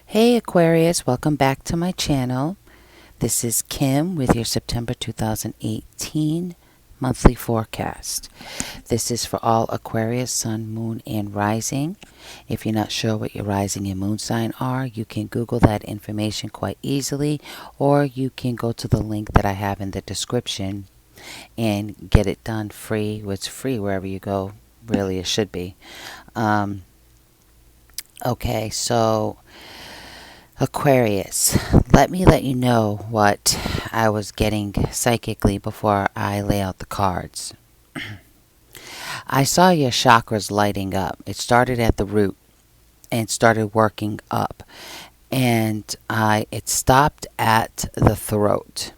Hey Aquarius, welcome back to my channel. This is Kim with your September 2018 monthly forecast. This is for all Aquarius, Sun, Moon, and Rising. If you're not sure what your rising and moon sign are, you can Google that information quite easily, or you can go to the link that I have in the description and get it done free. It's free wherever you go. Really, it should be. Okay, so Aquarius, let me let you know what I was getting psychically before I lay out the cards. I saw your chakras lighting up. It started at the root and started working up, and it stopped at the throat.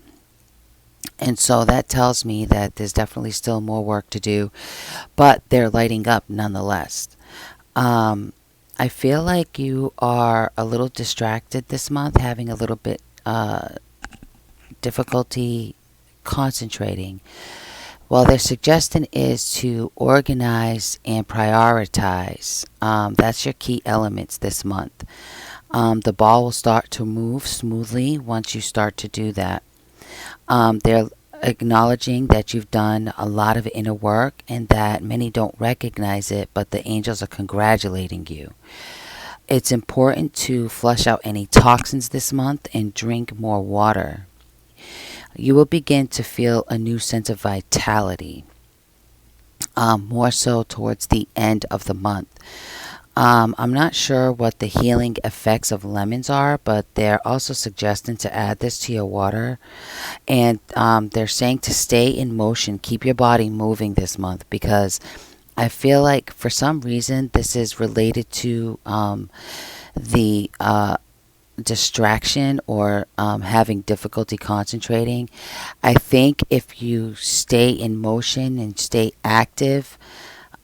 And so that tells me that there's definitely still more work to do, but they're lighting up nonetheless. I feel like you are a little distracted this month, having a little bit difficulty concentrating. Well, their suggestion is to organize and prioritize. That's your key elements this month. The ball will start to move smoothly once you start to do that. They're acknowledging that you've done a lot of inner work and that many don't recognize it, but the angels are congratulating you. It's important to flush out any toxins this month and drink more water. You will begin to feel a new sense of vitality, more so towards the end of the month. I'm not sure what the healing effects of lemons are, but they're also suggesting to add this to your water. And they're saying to stay in motion, keep your body moving this month, because I feel like for some reason this is related to the distraction or having difficulty concentrating. I think if you stay in motion and stay active,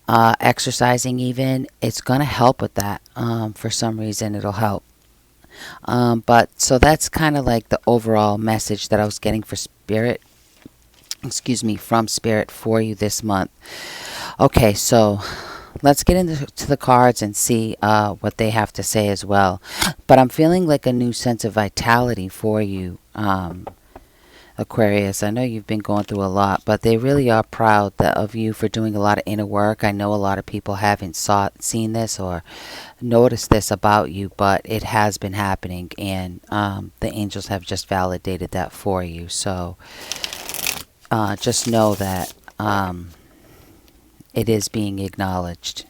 exercising even, it's going to help with that. For some reason it'll help. But so that's kind of like the overall message that I was getting for spirit, from spirit for you this month. Okay, so let's get into the cards and see what they have to say as well. But I'm feeling like a new sense of vitality for you, Aquarius. I know you've been going through a lot, but they really are proud of you for doing a lot of inner work. I know a lot of people haven't seen this or noticed this about you, but it has been happening, and the angels have just validated that for you. So just know that it is being acknowledged.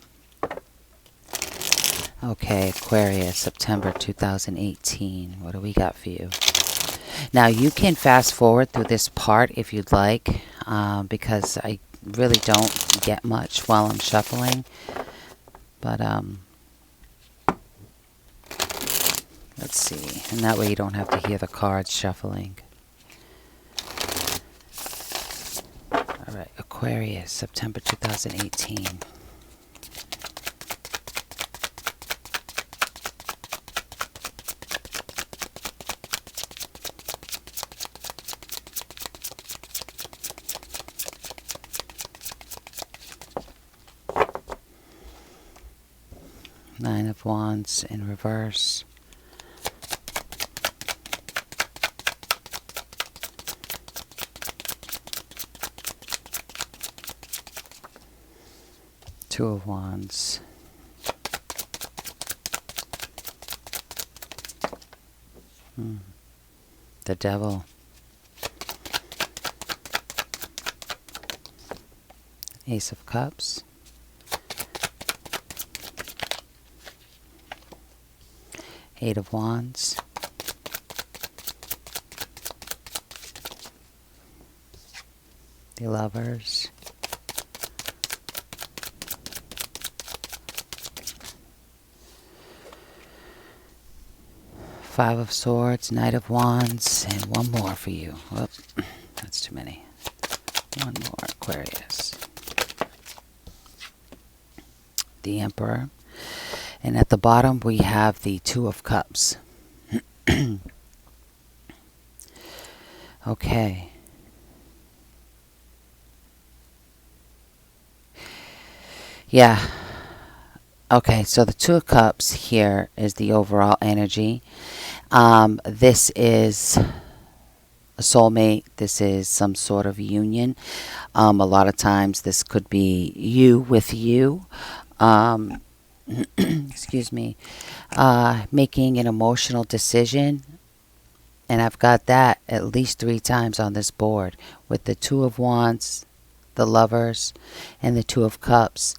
Okay, Aquarius, September 2018. What do we got for you? Now, you can fast forward through this part if you'd like, because I really don't get much while I'm shuffling. But, let's see. And that way you don't have to hear the cards shuffling. Alright, Aquarius, September 2018. Nine of Wands in reverse. Two of Wands. The Devil. Ace of Cups. Eight of Wands. The Lovers. Five of Swords, Knight of Wands, and one more for you. Whoop, that's too many. One more, Aquarius. The Emperor. And at the bottom we have the Two of Cups. Okay. Yeah. Okay, so the Two of Cups here is the overall energy. This is a soulmate. This is some sort of union. A lot of times this could be you with you. Um, excuse me. Making an emotional decision. And I've got that at least 3 times on this board with the Two of Wands, the Lovers, and the Two of Cups.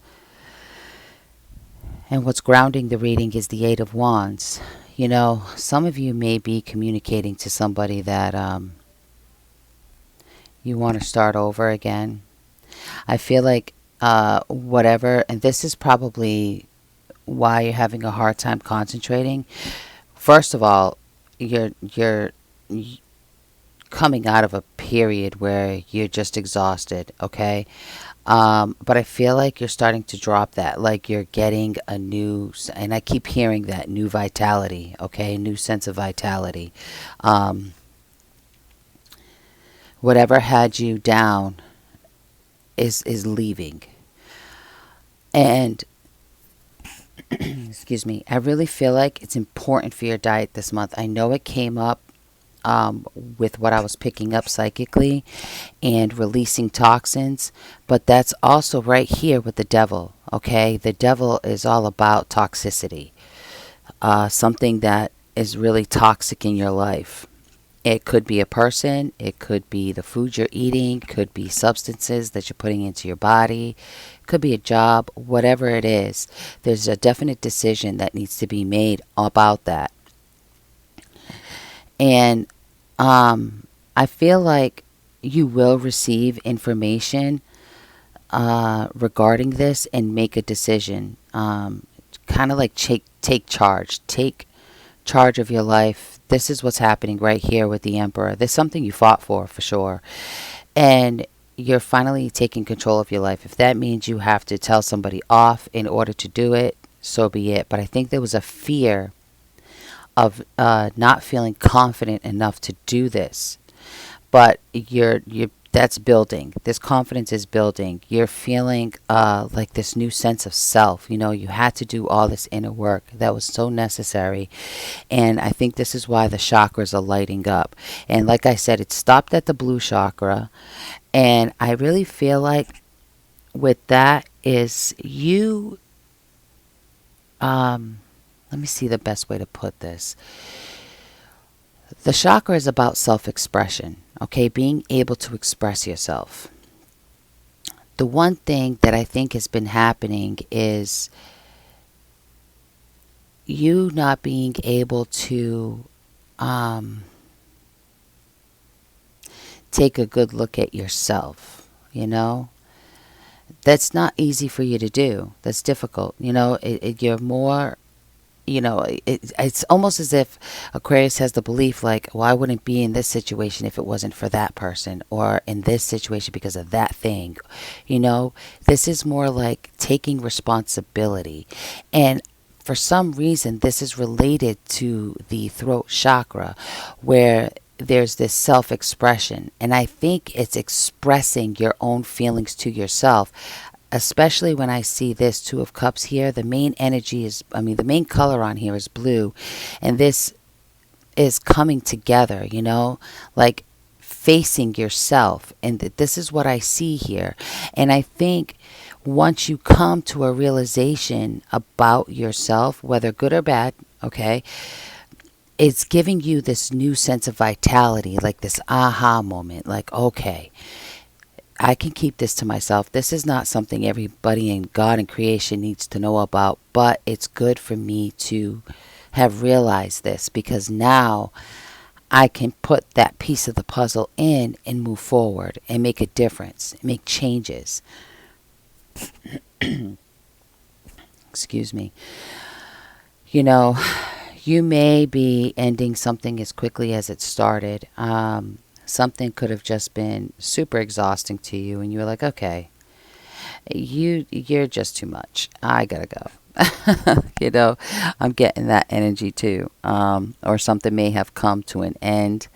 And what's grounding the reading is the Eight of Wands. You know, some of you may be communicating to somebody that you want to start over again. I feel like whatever, and this is probably why you're having a hard time concentrating. First of all, you're coming out of a period where you're just exhausted, okay? But I feel like you're starting to drop that, like you're getting a new, and I keep hearing that new vitality, okay? New sense of vitality. Um, Whatever had you down is leaving. And excuse me, I really feel like it's important for your diet this month. I know it came up with what I was picking up psychically and releasing toxins, but that's also right here with the devil. Okay, the devil is all about toxicity, something that is really toxic in your life. It could be a person, it could be the food you're eating, could be substances that you're putting into your body, could be a job, whatever it is. There's a definite decision that needs to be made about that. And I feel like you will receive information regarding this and make a decision. Kind of like take charge. Take charge of your life. This is what's happening right here with the Emperor. There's something you fought for sure. And you're finally taking control of your life. If that means you have to tell somebody off in order to do it, so be it. But I think there was a fear of not feeling confident enough to do this. But you're that's building. This confidence is building. You're feeling like this new sense of self. You know, you had to do all this inner work that was so necessary. And I think this is why the chakras are lighting up. And like I said, it stopped at the blue chakra. And I really feel like with that is you, let me see the best way to put this. The chakra is about self-expression, okay? Being able to express yourself. The one thing that I think has been happening is you not being able to take a good look at yourself, you know? That's not easy for you to do. That's difficult. You know, you're more, you know, it's almost as if Aquarius has the belief like, well, I wouldn't be in this situation if it wasn't for that person, or in this situation because of that thing. You know, this is more like taking responsibility. And for some reason, this is related to the throat chakra, where there's this self-expression. And I think it's expressing your own feelings to yourself. Especially when I see this Two of Cups here, the main energy is, the main color on here is blue. And this is coming together, you know, like facing yourself. And this is what I see here. And I think once you come to a realization about yourself, whether good or bad, okay, it's giving you this new sense of vitality, like this aha moment, like, okay, I can keep this to myself. This is not something everybody in God and creation needs to know about, but it's good for me to have realized this, because now I can put that piece of the puzzle in and move forward and make a difference, make changes. Excuse me. You know, you may be ending something as quickly as it started. Something could have just been super exhausting to you, and you were like, okay, you're just too much. I gotta go. You know, I'm getting that energy too. Or something may have come to an end,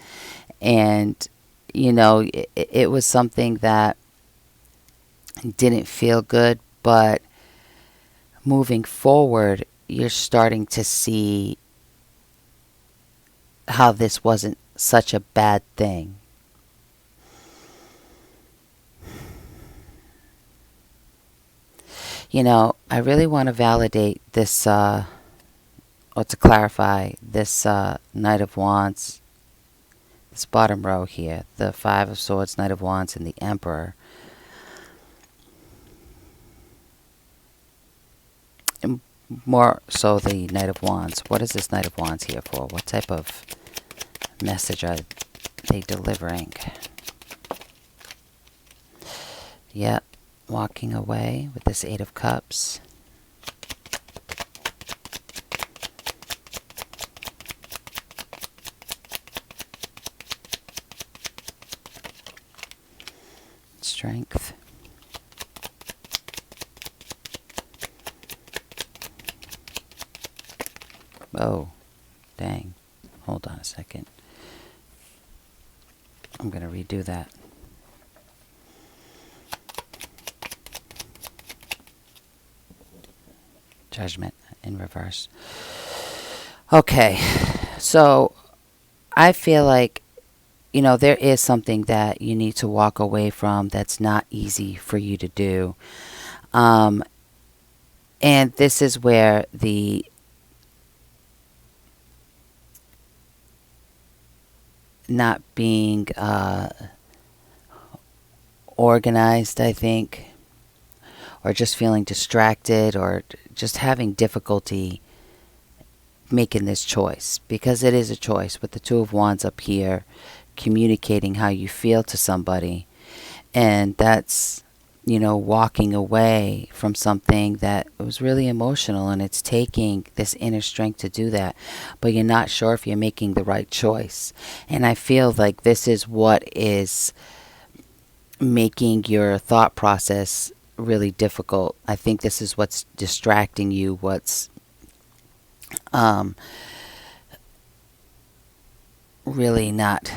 and you know, it was something that didn't feel good, but moving forward, you're starting to see how this wasn't such a bad thing. You know, I really want to validate this, or to clarify this Knight of Wands, this bottom row here, the Five of Swords, Knight of Wands, and the Emperor. And more so the Knight of Wands. What is this Knight of Wands here for? What type of message are they delivering? Yep, walking away with this Eight of Cups. Strength. Oh, dang. Hold on a second. I'm going to redo that. Judgment in reverse. Okay, so I feel like, you know, there is something that you need to walk away from that's not easy for you to do. And this is where the not being organized, I think, or just feeling distracted, or just having difficulty making this choice, because it is a choice with the Two of Wands up here, communicating how you feel to somebody. And that's, you know, walking away from something that was really emotional, and it's taking this inner strength to do that, but you're not sure if you're making the right choice. And I feel like this is what is making your thought process really difficult. I think this is what's distracting you, what's really not,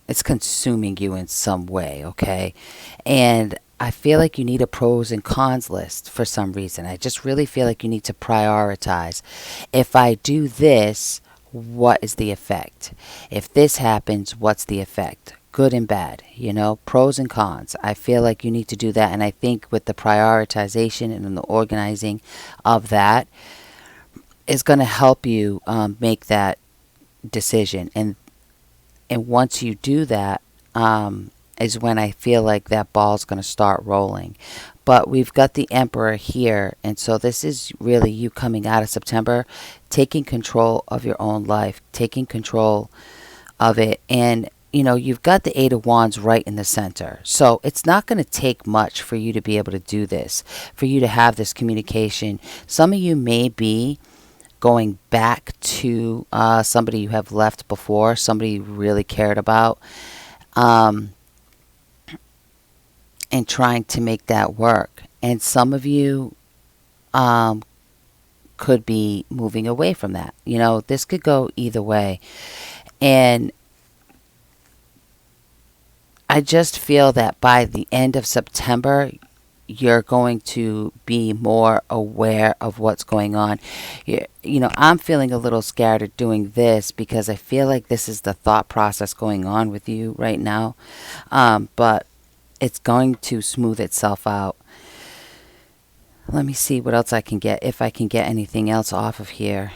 it's consuming you in some way, okay? And I feel like you need a pros and cons list for some reason. I just really feel like you need to prioritize. If I do this, what is the effect? If this happens, what's the effect? Good and bad, you know, pros and cons. I feel like you need to do that. And I think with the prioritization and the organizing of that is going to help you make that decision. And once you do that, is when I feel like that ball's going to start rolling. But we've got the Emperor here, and so this is really you coming out of September, taking control of your own life, taking control of it. And, you know, you've got the Eight of Wands right in the center. So it's not going to take much for you to be able to do this, for you to have this communication. Some of you may be going back to somebody you have left before, somebody you really cared about, and trying to make that work. And some of you could be moving away from that. You know, this could go either way. And I just feel that by the end of September, you're going to be more aware of what's going on. You know, I'm feeling a little scared of doing this because I feel like this is the thought process going on with you right now. But it's going to smooth itself out. Let me see what else I can get, if I can get anything else off of here.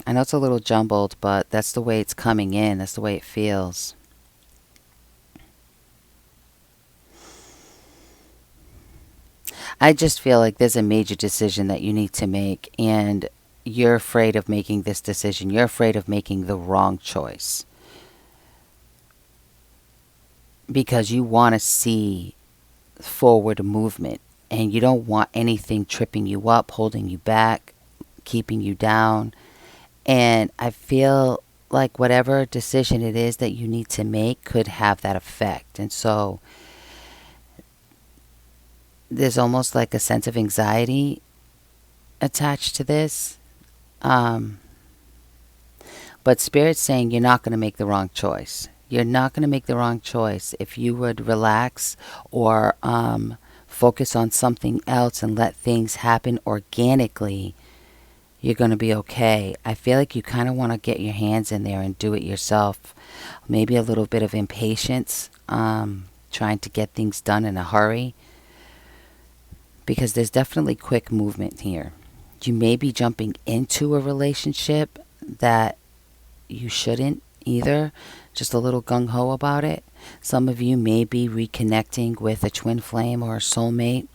I know it's a little jumbled, but that's the way it's coming in. That's the way it feels. I just feel like there's a major decision that you need to make, and you're afraid of making this decision. You're afraid of making the wrong choice because you want to see forward movement, and you don't want anything tripping you up, holding you back, keeping you down. And I feel like whatever decision it is that you need to make could have that effect. And so there's almost like a sense of anxiety attached to this. But Spirit's saying you're not going to make the wrong choice. You're not going to make the wrong choice if you would relax or focus on something else and let things happen organically, you're going to be okay. I feel like you kind of want to get your hands in there and do it yourself. Maybe a little bit of impatience, trying to get things done in a hurry, because there's definitely quick movement here. You may be jumping into a relationship that you shouldn't either, just a little gung-ho about it. Some of you may be reconnecting with a twin flame or a soulmate,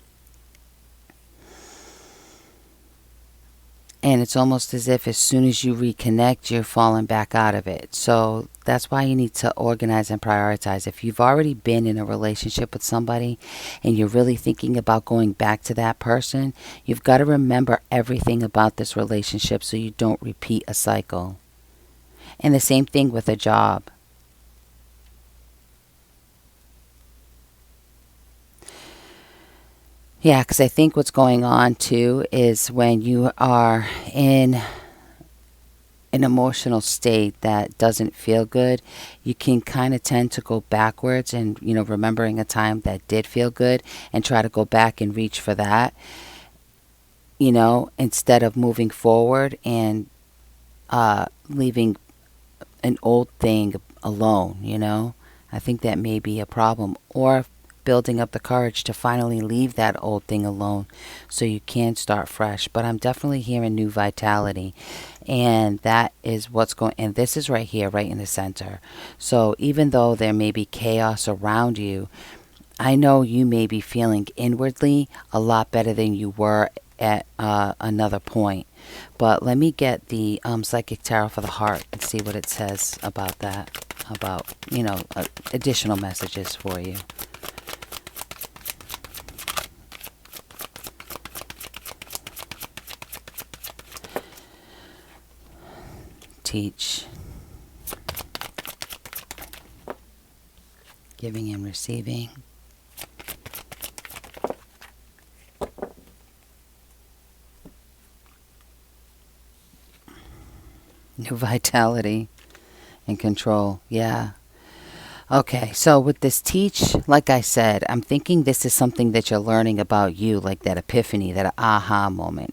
and it's almost as if as soon as you reconnect, you're falling back out of it. So that's why you need to organize and prioritize. If you've already been in a relationship with somebody and you're really thinking about going back to that person, you've got to remember everything about this relationship so you don't repeat a cycle. And the same thing with a job. Yeah, because I think what's going on too is when you are in an emotional state that doesn't feel good, you can kind of tend to go backwards and, remembering a time that did feel good and try to go back and reach for that, instead of moving forward and leaving an old thing alone. I think that may be a problem. Or building up the courage to finally leave that old thing alone so you can start fresh. But I'm definitely hearing new vitality. And that is what's going, and this is right here, right in the center. So even though there may be chaos around you, I know you may be feeling inwardly a lot better than you were at another point. But let me get the Psychic Tarot for the Heart and see what it says about that, about, additional messages for you. Teach. Giving and receiving. New vitality and control. Yeah. Okay, so with this teach, like I said, I'm thinking this is something that you're learning about you, like that epiphany, that aha moment.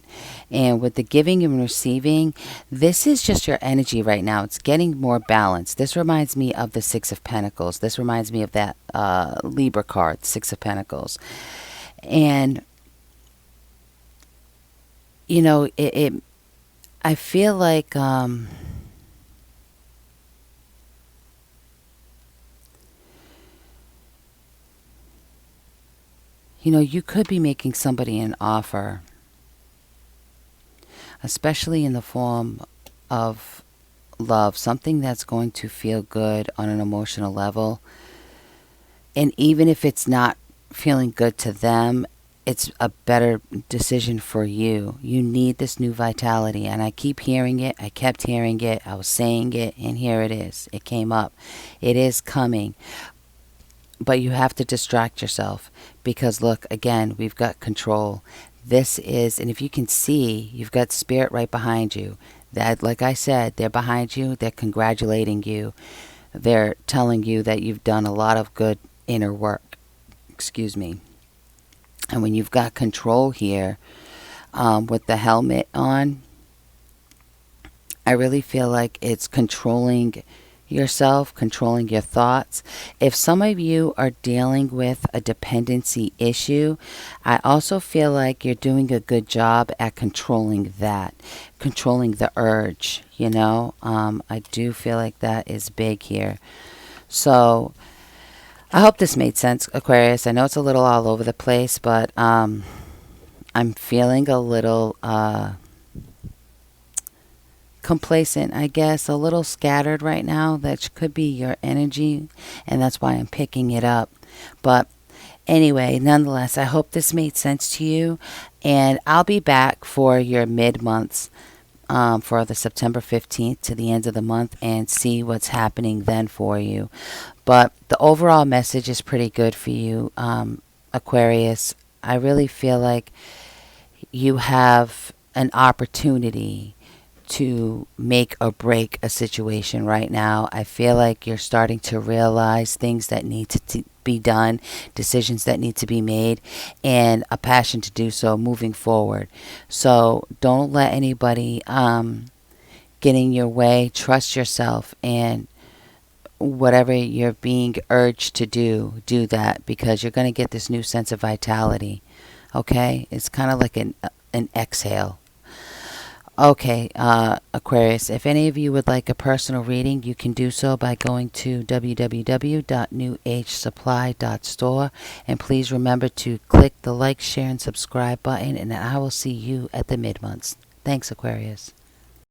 And with the giving and receiving, this is just your energy right now. It's getting more balanced. This reminds me of the Six of Pentacles. This reminds me of that Libra card, Six of Pentacles. And, I feel like you could be making somebody an offer, especially in the form of love, something that's going to feel good on an emotional level. And even if it's not feeling good to them, it's a better decision for you. You need this new vitality. And I keep hearing it. I kept hearing it. I was saying it. And here it is. It came up. It is coming. But you have to distract yourself. Because look, again, we've got control. This is, and if you can see, you've got spirit right behind you. That, like I said, they're behind you. They're congratulating you. They're telling you that you've done a lot of good inner work. Excuse me. And when you've got control here, with the helmet on, I really feel like it's controlling yourself, controlling your thoughts. If some of you are dealing with a dependency issue, I also feel like you're doing a good job at controlling that, controlling the urge, I do feel like that is big here. So I hope this made sense, Aquarius. I know it's a little all over the place, but I'm feeling a little complacent, I guess, a little scattered right now. That could be your energy, and that's why I'm picking it up. But anyway, nonetheless, I hope this made sense to you, and I'll be back for your mid-months for the September 15th to the end of the month and see what's happening then for you. But the overall message is pretty good for you, Aquarius. I really feel like you have an opportunity to make or break a situation right now. I feel like you're starting to realize things that need to be done, decisions that need to be made, and a passion to do so moving forward. So don't let anybody get in your way. Trust yourself, and whatever you're being urged to do, do that, because you're going to get this new sense of vitality. Okay? It's kind of like an exhale. Okay, Aquarius, if any of you would like a personal reading, you can do so by going to www.newagesupply.store. And please remember to click the like, share, and subscribe button, and I will see you at the mid-months. Thanks, Aquarius.